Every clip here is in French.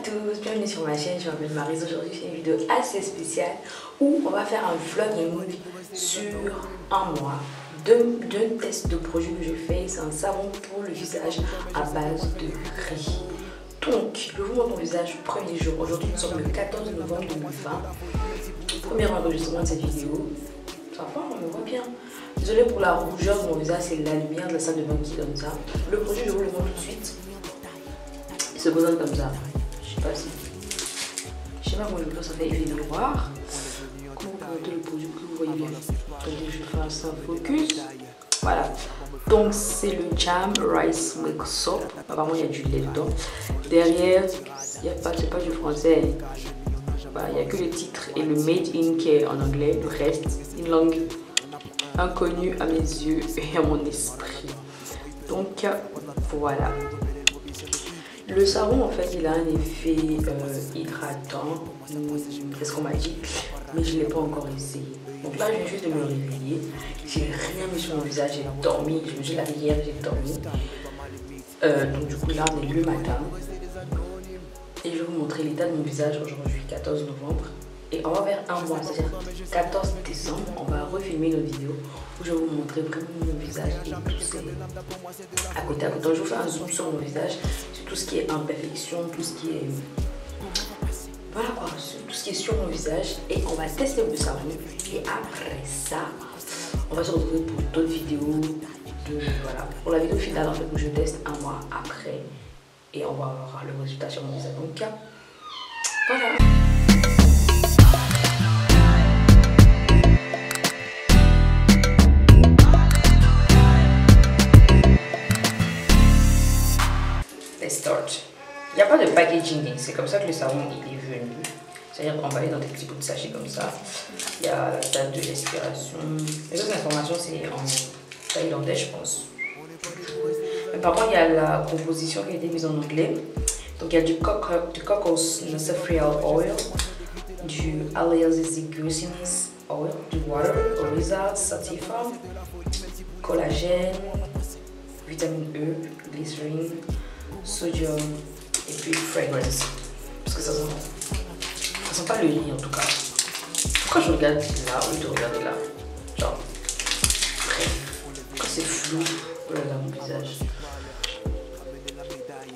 tous, bienvenue sur ma chaîne, je m'appelle Maryse. Aujourd'hui c'est une vidéo assez spéciale où on va faire un vlog sur un mois d'un test de produit que je fais. C'est un savon pour le visage à base de riz. Donc je vous montre mon visage premier jour. Aujourd'hui nous sommes le 14 novembre 2020. Premier enregistrement de cette vidéo. Ça va, on me voit bien. Désolée pour la rougeur de mon visage, c'est la lumière de la salle de bain qui donne ça. Le produit je vous le montre tout de suite. Il se présente comme ça. Je sais pas comment ça fait effet miroir. Comment vous présentez le produit que vous voyez bien. Attendez, je vais faire un focus. Voilà. Donc c'est le Jam Rice Milk Soap. Apparemment il y a du lait dedans. Derrière, c'est pas du français. Voilà, il n'y a que le titre et le Made in qui est en anglais. Le reste, une langue inconnue à mes yeux et à mon esprit. Donc voilà. Le savon en fait il a un effet hydratant, c'est ce qu'on m'a dit, mais je ne l'ai pas encore essayé. Donc là je viens juste de me réveiller, j'ai rien mis sur mon visage, j'ai dormi, je me suis lavé hier, j'ai dormi. Donc du coup là on est le matin et je vais vous montrer l'état de mon visage aujourd'hui, 14 novembre. Et on va vers un mois, c'est-à-dire 14 décembre, on va refilmer nos vidéos où je vais vous montrer vraiment mon visage et tout ce à côté. Donc je vous fais un zoom sur mon visage, sur tout ce qui est imperfection, tout ce qui est... Voilà quoi, tout ce qui est sur mon visage. Et on va tester le savon. Et après ça, on va se retrouver pour d'autres vidéos. Voilà, pour la vidéo finale en fait où je teste un mois après. Et on va avoir le résultat sur mon visage. Donc voilà. Start. Il n'y a pas de packaging, c'est comme ça que le savon il est venu. C'est-à-dire emballé dans des petits bouts de sachet comme ça. Il y a la date de l'expiration. Les autres informations c'est en thaïlandais je pense. Mais par contre il y a la composition qui a été mise en anglais. Donc il y a du cocos Nusafrial Oil, du Aleasis Glycinus Oil, du Water, Oriza, Sativa, collagène, vitamine E, glycérine, sodium et puis fragrance, parce que ça sent pas le lit en tout cas. Pourquoi je regarde là au lieu de regarder là, genre après pourquoi c'est flou dans mon visage.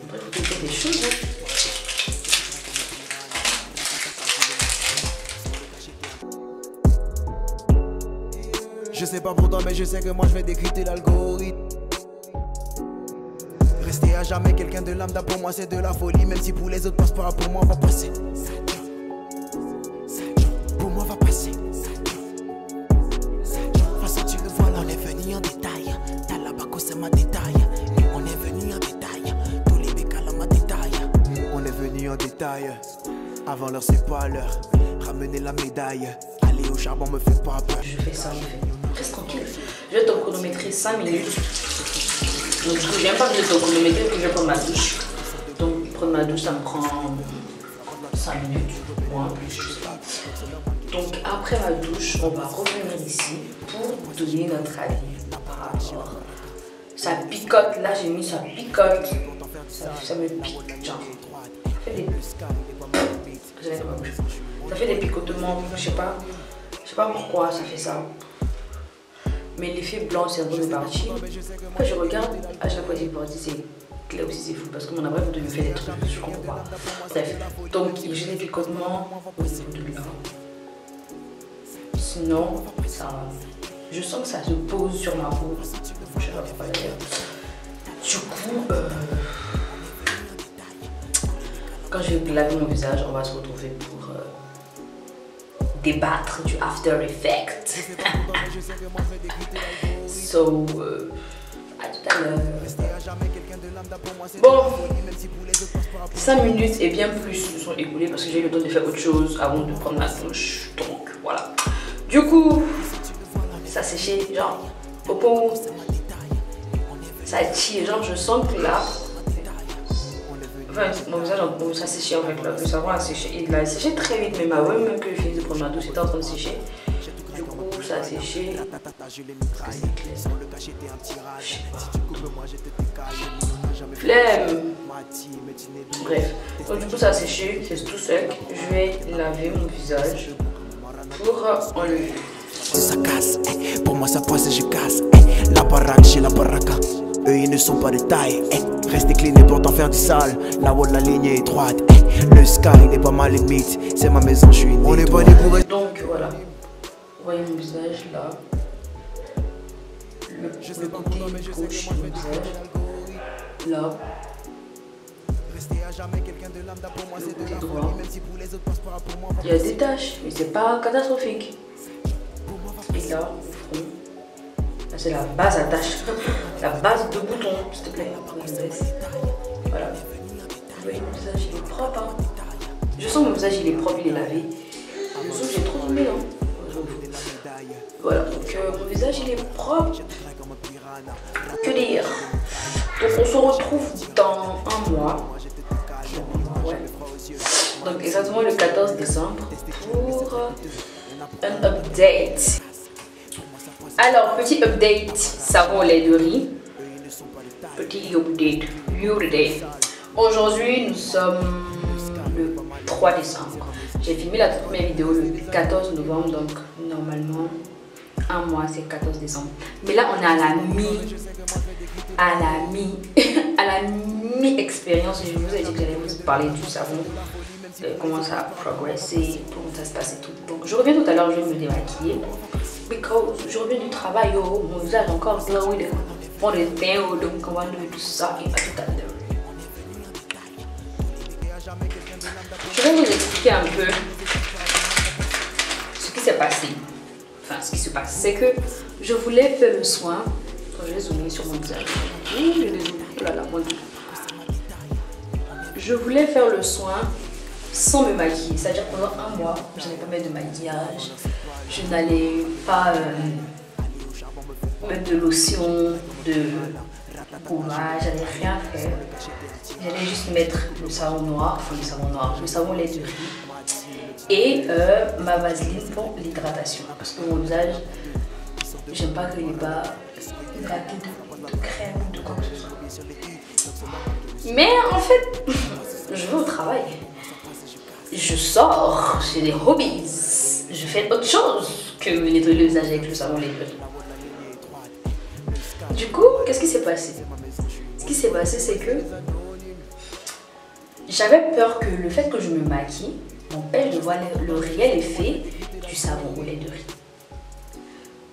Après il faut que des choses hein. Je sais pas pour toi mais je sais que moi je vais décrypter l'algorithme. Rester à jamais quelqu'un de lambda pour moi c'est de la folie. Même si pour les autres passe pas, pour moi va passer. Pour moi va passer. De toute façon tu le vois là on est venu en détail. T'as là-bas c'est ma détail. Et on est venu en détail. Tous les bécales en ma détail. On est venu en détail. Avant l'heure c'est pas l'heure. Ramener la médaille. Aller au charbon me fait pas peur. Je fais ça en fait. Reste tranquille. Je vais te chronométrer 5 minutes. Donc je ne viens pas de te chronométrer que je vais prendre ma douche. Donc prendre ma douche ça me prend 5 minutes ou un plus, je sais pas. Donc après ma douche, on va revenir ici pour donner notre avis par rapport. Ça picote, là j'ai mis ça picote. Ça me pique, genre. Ça fait des picotements, je sais pas pourquoi ça fait ça. Mais l'effet blanc c'est un peu parti. Quand je regarde, à chaque fois c'est parti, c'est là aussi c'est fou parce que mon appareil me fait des trucs, je comprends pas. Bref, donc j'ai des picotements au niveau de là. Sinon, ça va. Je sens que ça se pose sur ma peau. Je sais pas pourquoi d'ailleurs. Du coup, quand je vais laver mon visage, on va se retrouver pour débattre du after effect. So, à tout à l'heure. Bon, 5 minutes et bien plus se sont écoulées parce que j'ai eu le temps de faire autre chose avant de prendre ma douche. Donc voilà. Du coup, ça séché, genre, popo, ça tire, genre je sens que là, enfin, mon visage, ça séché en fait, là, le savon a séché, il a séché très vite, mais avant même que je finisse de prendre ma douche, c'était en train de sécher. Du coup, ça a séché. Flemme. Bref, donc du coup ça a séché, c'est tout sec. Je vais laver mon visage pour enlever. Ça casse, pour moi ça passe et je casse. La baraque chez la baraka, eux ils ne sont pas de taille. Rester clean et pour t'en faire du sale. Là-haut la ligne est étroite. Le sky n'est pas ma limite. C'est ma maison, je suis une. On est pas des pour. Donc voilà, vous voyez mon visage là. Le côté gauche de mon visage. Là. Le côté droit. Il y a des taches, mais c'est pas catastrophique. Et là, au front. Là, c'est la base à taches. La base de bouton, s'il te plaît. Voilà. Vous voyez, mon visage il est propre. Hein. Je sens que mon visage il est propre, il est lavé. Je sens que j'ai trop de mélange. Voilà, donc mon visage il est propre. Que dire? Donc on se retrouve dans un mois. Ouais. Donc exactement le 14 décembre pour un update. Alors, petit update savon au lait de riz. Petit update. Aujourd'hui, nous sommes le 3 décembre. J'ai filmé la toute première vidéo le 14 novembre, donc normalement, un mois, c'est 14 décembre. Mais là, on est à la mi-expérience. Je vous ai dit que j'allais vous parler du savon, comment ça a progressé, comment ça se passe et tout. Donc, je reviens tout à l'heure, je vais me démaquiller. Because je reviens du travail, mon visage encore glowy, pour les bains, donc on va lever tout ça et à tout à l'heure. Je vais vous expliquer un peu ce qui s'est passé. Enfin, ce qui se passe, c'est que je voulais faire le soin. Quand je vais zoomer sur mon visage. Oh là là, mon Dieu. Je voulais faire le soin sans me maquiller. C'est-à-dire pendant un mois, je n'allais pas mettre de maquillage. Je n'allais pas mettre de lotion, de gommage, j'allais rien faire. J'allais juste mettre le savon noir, le savon lait de riz et ma vaseline pour l'hydratation. Parce que mon visage, j'aime pas qu'il n'est pas hydraté de crème ou de quoi que ce soit. Mais en fait, je vais au travail. Je sors, j'ai des hobbies. Je fais autre chose que nettoyer le visage avec le savon lait de riz. Du coup, qu'est-ce qui s'est passé? Ce qui s'est passé, c'est que j'avais peur que le fait que je me maquille m'empêche de voir le réel effet du savon au lait de riz.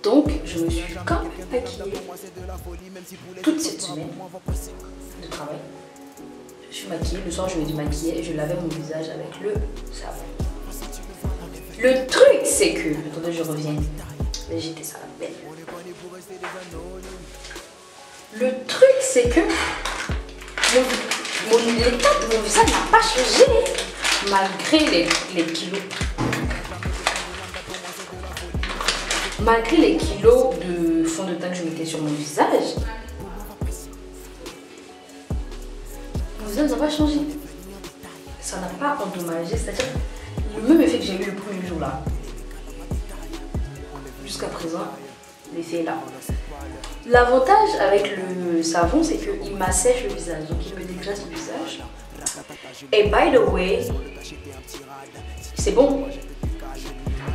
Donc, je me suis quand même maquillée toute cette semaine de travail. Je suis maquillée, le soir je me démaquillais et je lavais mon visage avec le savon. Le truc, c'est que... Attendez, je reviens. J'étais ça la belle. Le truc, c'est que l'état de mon visage n'a pas changé malgré les kilos. Malgré les kilos de fond de teint que je mettais sur mon visage, mon visage n'a pas changé. Ça n'a pas endommagé, c'est-à-dire le même effet que j'ai eu le premier jour là. Jusqu'à présent, l'effet est là. L'avantage avec le savon, c'est qu'il m'assèche le visage, donc il me dégraisse le visage. Et by the way, c'est bon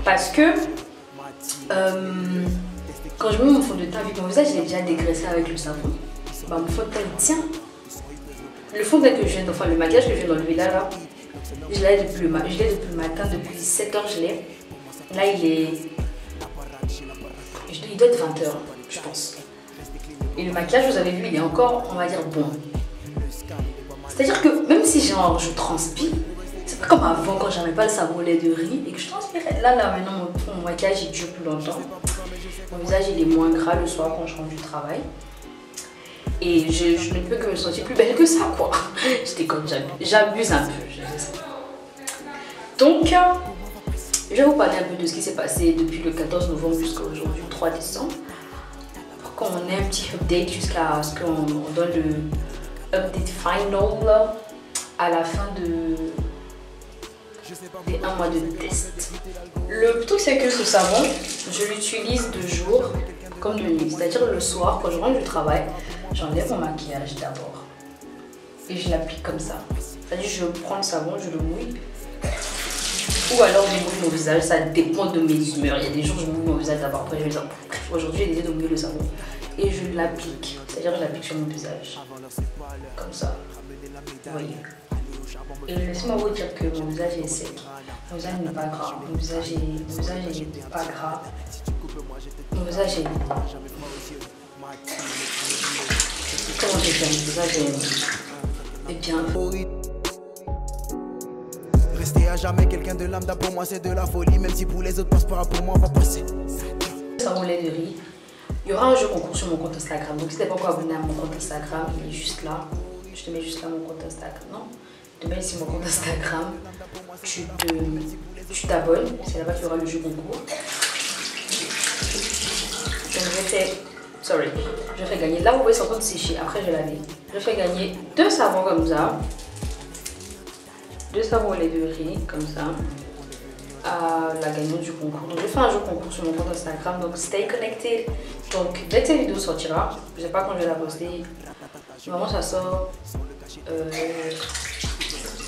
parce que quand je mets mon fond de teint, vu que mon visage il est déjà dégraissé avec le savon, bah, mon fond de teint il tient. Le fond de teint que je viens d'enlever, enfin le maquillage que je viens d'enlever là, je l'ai depuis le matin, depuis 7 h je l'ai. Là il doit être 20 h, je pense. Et le maquillage, vous avez vu, il est encore, on va dire, bon. C'est-à-dire que même si genre, je transpire, c'est pas comme avant quand j'avais pas le savon au lait de riz et que je transpirais. Là maintenant, mon maquillage il dure plus longtemps. Mon visage il est moins gras le soir quand je rentre du travail. Et je ne peux que me sentir plus belle que ça, quoi. J'étais comme j'abuse un peu. Donc, je vais vous parler un peu de ce qui s'est passé depuis le 14 novembre jusqu'à aujourd'hui, 3 décembre. Pour qu'on ait un petit update jusqu'à ce qu'on donne le update final à la fin de et un mois de test. Le truc c'est que ce savon, je l'utilise de jour comme de nuit. C'est-à-dire le soir, quand je rentre du travail, j'enlève mon maquillage d'abord. Et je l'applique comme ça. C'est-à-dire je prends le savon, je le mouille. Ou alors je mouille mon visage, ça dépend de mes humeurs. Il y a des jours où je mouille mon visage d'abord, après je vais dire aujourd'hui j'ai décidé de mouiller le savon. Et je l'applique, c'est-à-dire je l'applique sur mon visage. Comme ça. Vous voyez. Et laissez-moi vous dire que mon visage est sec. Mon visage n'est pas gras. Mon visage est pas gras. Mon visage est... Comment je fais? Mon visage est bien. Rester à jamais quelqu'un de lambda, pour moi c'est de la folie. Même si pour les autres passe pas, pour moi on va passer. Savon lait de riz. Il y aura un jeu concours sur mon compte Instagram. Donc si t'es pas encore abonné à mon compte Instagram, il est juste là. Je te mets juste là mon compte Instagram. Non, je te mets ici mon compte Instagram. Tu t'abonnes. C'est là-bas qu'il y aura le jeu concours. Donc je fais gagner. Là vous voyez c'est en train de sécher. Après je laver. Je fais gagner 2 savons comme ça. 2 savons au lait de riz comme ça. À la gagnante du concours. Donc je vais faire un jeu concours sur mon compte Instagram. Donc stay connected. Donc dès que cette vidéo sortira, je sais pas quand je vais la poster. Normalement ça sort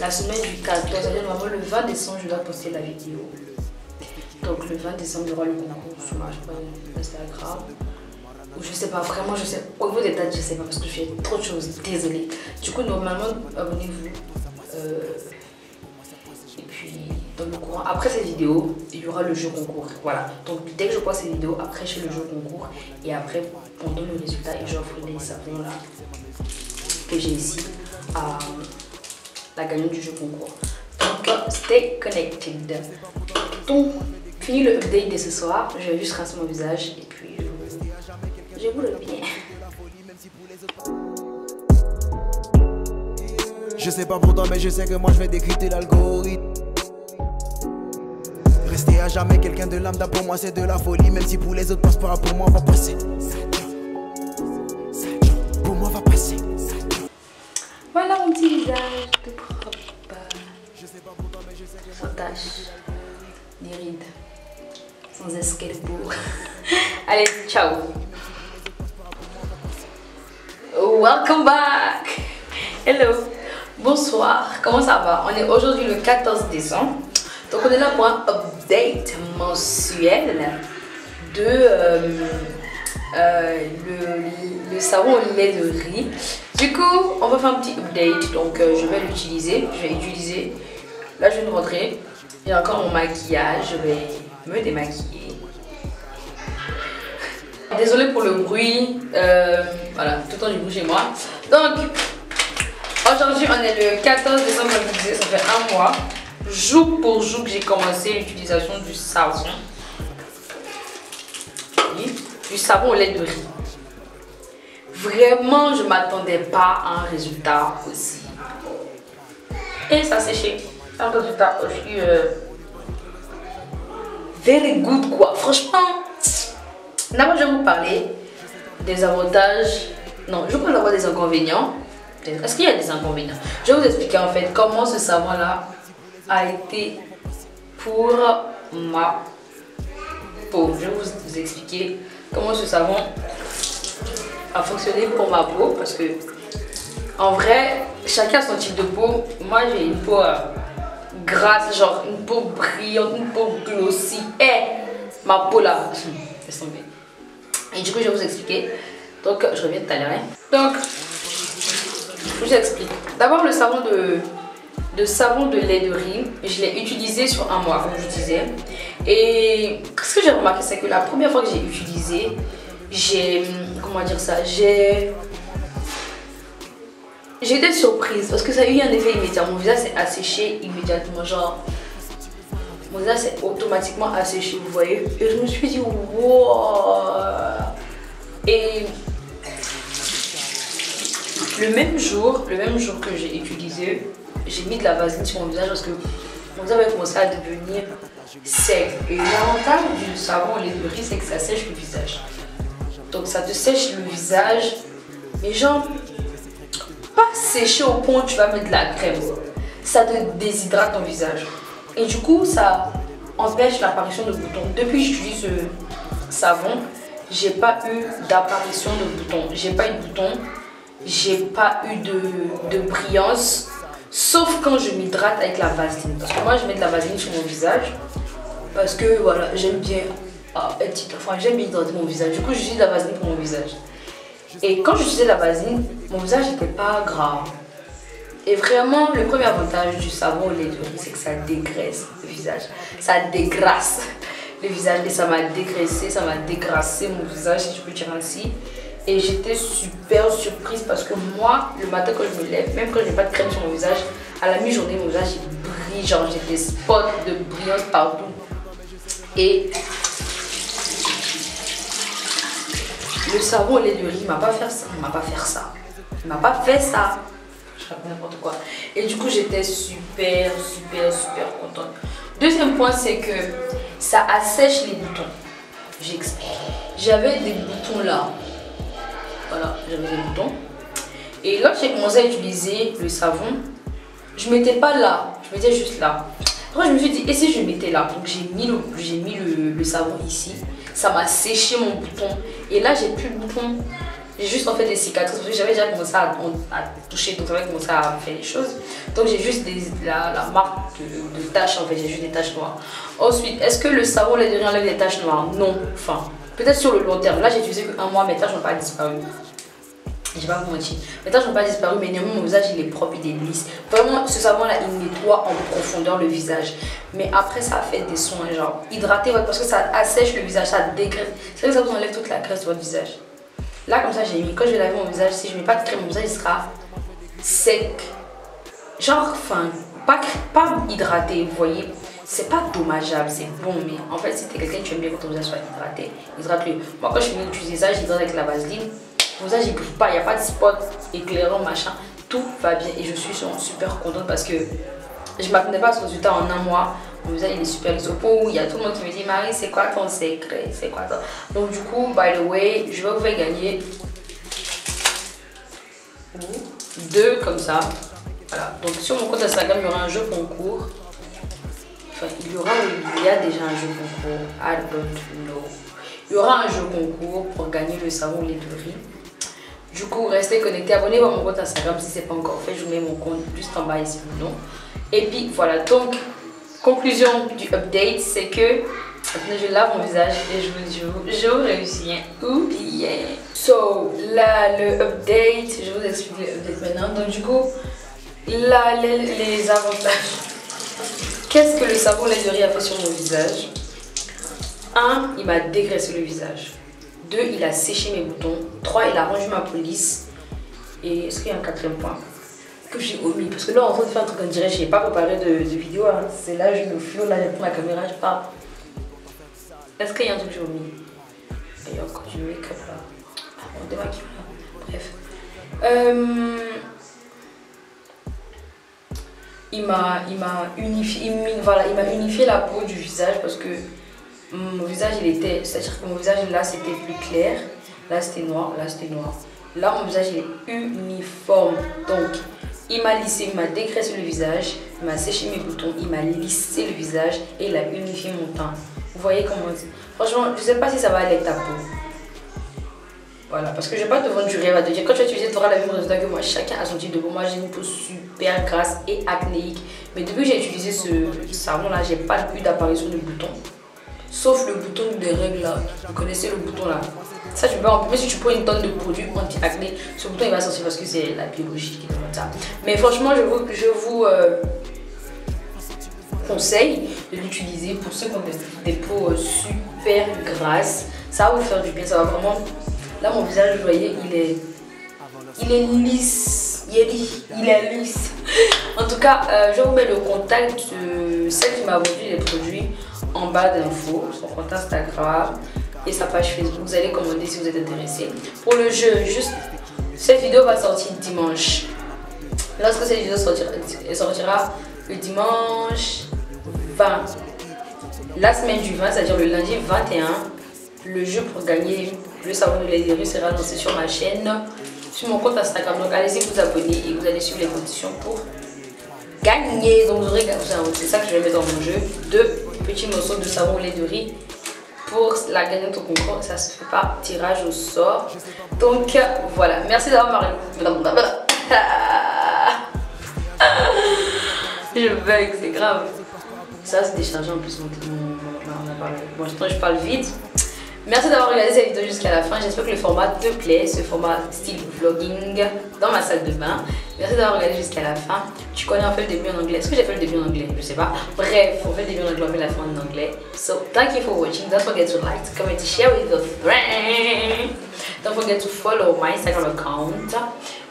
la semaine du 14. C'est-à-dire normalement le 20 décembre je dois poster la vidéo. Donc le 20 décembre il y aura le concours sur ma page Instagram. Ou je sais pas, vraiment je sais. Au niveau des dates je sais pas parce que je fais trop de choses. Désolée. Du coup normalement abonnez-vous. Et puis dans le courant, après cette vidéo, il y aura le jeu concours. Voilà. Donc dès que je poste cette vidéo, après je fais le jeu concours. Et après on donne le résultat et j'offre les savons là que j'ai ici à la gagnante du jeu concours. Donc stay connected. Donc fini le update de ce soir. Je vais juste rincer mon visage et puis je vous le bien. Je sais pas pour toi mais je sais que moi je vais décrypter l'algorithme. Rester à jamais quelqu'un de lambda, pour moi c'est de la folie. Même si pour les autres passe pas, pour moi on va passer. Pour moi on va passer. Voilà mon petit visage tout propre. Sans taches, ni rides, sans escarpot. Allez, ciao. Welcome back. Hello. Bonsoir, comment ça va? On est aujourd'hui le 14 décembre. Donc on est là pour un update mensuel de le savon au lait de riz. Du coup, on va faire un petit update. Donc je vais l'utiliser. Je vais utiliser. Là je viens de rentrer. J'ai encore mon maquillage. Je vais me démaquiller. Désolée pour le bruit. Voilà, tout le temps du bruit chez moi. Donc aujourd'hui on est le 14 décembre, comme je disais, ça fait un mois, jour pour jour, que j'ai commencé l'utilisation du savon. Oui, du savon au lait de riz. Vraiment, je ne m'attendais pas à un résultat aussi. Et ça séché. C'est un résultat aussi very good quoi. Franchement, d'abord je vais vous parler des avantages. Non, je vais pas d'abord des inconvénients. Est-ce qu'il y a des inconvénients? Je vais vous expliquer en fait comment ce savon là a été pour ma peau. Je vais vous expliquer comment ce savon a fonctionné pour ma peau, parce que en vrai chacun a son type de peau. Moi j'ai une peau grasse, genre une peau brillante, une peau glossy. Ma peau là, laisse tomber. Et du coup je vais vous expliquer. Donc je reviens tout à l'heure. Donc je vous explique. D'abord le savon savon de lait de riz, je l'ai utilisé sur un mois comme je disais. Et ce que j'ai remarqué, c'est que la première fois que j'ai utilisé, comment dire ça, j'ai été surprise parce que ça a eu un effet immédiat. Mon visage s'est asséché immédiatement, genre mon visage s'est automatiquement asséché, vous voyez. Et je me suis dit wow. Et le même jour que j'ai utilisé, j'ai mis de la vaseline sur mon visage parce que mon visage avait commencé à devenir sec. Et l'avantage du savon au lait de riz, c'est que ça sèche le visage. Donc ça te sèche le visage, mais genre pas séché au point où tu vas mettre de la crème. Ça te déshydrate ton visage. Et du coup, ça empêche l'apparition de boutons. Depuis que j'utilise ce savon, j'ai pas eu d'apparition de boutons. J'ai pas eu de boutons, j'ai pas eu de brillance. Sauf quand je m'hydrate avec la vaseline. Parce que moi, je mets de la vaseline sur mon visage. Parce que voilà, j'aime bien j'aime bien hydrater mon visage. Du coup, j'utilise de la vaseline pour mon visage. Et quand j'utilisais la vaseline, mon visage n'était pas gras. Et vraiment, le premier avantage du savon au lait de riz, c'est que ça dégraisse le visage. Ça dégrasse le visage. Et ça m'a dégraissé, ça m'a dégrassé mon visage, si je peux dire ainsi. Et j'étais super surprise parce que moi, le matin quand je me lève, même quand je n'ai pas de crème sur mon visage, à la mi-journée, mon visage il brille, genre j'ai des spots de brillance partout. Et le savon au lait de riz m'a pas fait ça, il m'a pas fait ça. Il m'a pas fait ça. Je raconte n'importe quoi. Et du coup, j'étais super contente. Deuxième point, c'est que ça assèche les boutons. J'explique. J'avais des boutons là. Voilà, j'avais des boutons. Et lorsque j'ai commencé à utiliser le savon, je ne mettais pas là, je mettais juste là. Après, je me suis dit, et si je mettais là? Donc j'ai mis le savon ici. Ça m'a séché mon bouton. Et là, j'ai plus de bouton. J'ai juste en fait des cicatrices. Parce que j'avais déjà commencé à toucher, donc j'avais commencé à faire les choses. Donc j'ai juste la marque de taches, en fait, j'ai juste des taches noires. Ensuite, est-ce que le savon lait de riz enlève des taches noires? Non. Enfin, peut-être sur le long terme. Là, j'ai utilisé que 1 mois, mes taches n'ont pas disparu. Je vais pas vous mentir. Mes taches n'ont pas disparu, mais néanmoins mon visage il est propre, il est lisse. Vraiment, ce savon là, il nettoie en profondeur le visage. Mais après, ça fait des soins, genre hydraté, ouais, parce que ça assèche le visage, ça dégraisse. C'est vrai que ça vous enlève toute la graisse de votre visage. Là, comme ça, j'ai mis. Quand je vais laver mon visage, si je mets pas de crème, mon visage il sera sec. Genre, enfin, pas hydraté, vous voyez. C'est pas dommageable, c'est bon, mais en fait, si t'es quelqu'un qui aime bien que ton visage soit hydraté, hydrate-le. Moi, quand je vais utiliser ça, j'hydrate avec la vaseline. Mon visage il brille pas, il n'y a pas de spot éclairant, machin, tout va bien et je suis super contente parce que je ne m'attendais pas à ce résultat en 1 mois. Mon visage il est super lisse au pot. Il y a tout le monde qui me dit Marie, c'est quoi ton secret? C'est quoi ça? Donc du coup, by the way, je vais vous faire gagner 2 comme ça. Voilà, donc sur mon compte Instagram, il y aura un jeu concours. Enfin, il y a déjà un jeu concours. I don't know. Il y aura un jeu concours pour gagner le savon lait de riz. Du coup, restez connectés, abonnez-vous à mon compte Instagram si ce n'est pas encore fait. Je vous mets mon compte juste en bas ici le nom. Et puis voilà, donc conclusion du update, c'est que maintenant je lave mon visage et je vous jure, je réussis. Ou yeah. So là, le update, je vous explique le update maintenant. Donc du coup, là, les avantages. Qu'est-ce que le savon lait de riz a fait sur mon visage? 1, il m'a dégraissé le visage. 2, il a séché mes boutons. 3, il a rendu ma police. Et est-ce qu'il y a un 4e point que j'ai omis? Parce que là, en train de faire un truc, on dirait que je n'ai pas préparé de vidéo. Hein. C'est là, je me floue, là, je prends la caméra, je parle. Est-ce qu'il y a un truc que j'ai omis? Il y a encore du make-up là. On démaquille là. Bref. Il m'a unifié la peau du visage parce que mon visage il était, c'est-à-dire que mon visage là c'était plus clair, là c'était noir, là c'était noir. Là mon visage il est uniforme, donc il m'a lissé, il m'a dégraissé le visage, il m'a séché mes boutons, il m'a lissé le visage et il a unifié mon teint. Vous voyez comment on dit? Franchement, je sais pas si ça va aller avec ta peau. Voilà, parce que je vais pas te vendre du rêve à te dire quand tu vas utiliser, tu auras la même résultat que moi. Chacun a son type de peau. Moi j'ai une peau super grasse et acnéique. Mais depuis que j'ai utilisé ce savon là, j'ai pas eu d'apparition de boutons. Sauf le bouton des règles là. Vous connaissez le bouton là? Ça tu peux pas. Même si tu prends une tonne de produits anti-acné, ce bouton il va sortir parce que c'est la biologie qui demande ça. Mais franchement, je vous conseille de l'utiliser pour ceux qui ont des peaux super grasses. Ça va vous faire du bien. Ça va vraiment. Là mon visage, vous voyez, il est lisse. Il est lisse. En tout cas, je vous mets le contact de celle qui m'a vendu les produits en bas d'infos, son compte Instagram et sa page Facebook. Vous allez commander si vous êtes intéressé. Pour le jeu, juste cette vidéo va sortir dimanche. Lorsque cette vidéo sortira le dimanche 20, la semaine du 20, c'est-à-dire le lundi 21, le jeu pour gagner le savon de lait de riz sera lancé sur ma chaîne, sur mon compte Instagram. Donc allez-y vous abonner et vous allez suivre les conditions pour gagner. Donc vous aurez, c'est ça que je vais mettre dans mon jeu, 2 petits morceaux de savon au lait de riz pour la gagnante au concours. Ça se fait par tirage au sort. Donc voilà, merci d'avoir je bug, c'est grave. Ça c'est déchargé en plus mon bon, je parle vite. Merci d'avoir regardé cette vidéo jusqu'à la fin. J'espère que le format te plaît, ce format style vlogging dans ma salle de bain. Merci d'avoir regardé jusqu'à la fin. Tu connais, on fait le début en anglais. Est-ce que j'ai fait le début en anglais? Je sais pas. Bref, on fait le début en anglais, on fait la fin en anglais. So, thank you for watching. Don't forget to like, to comment, to share with your friends. Don't forget to follow my Instagram account.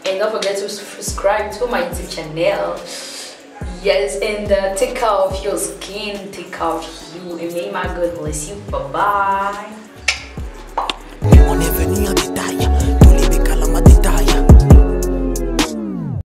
And don't forget to subscribe to my YouTube channel. Yes, and take care of your skin, take care of you, and may my God bless you. Bye bye. On est venu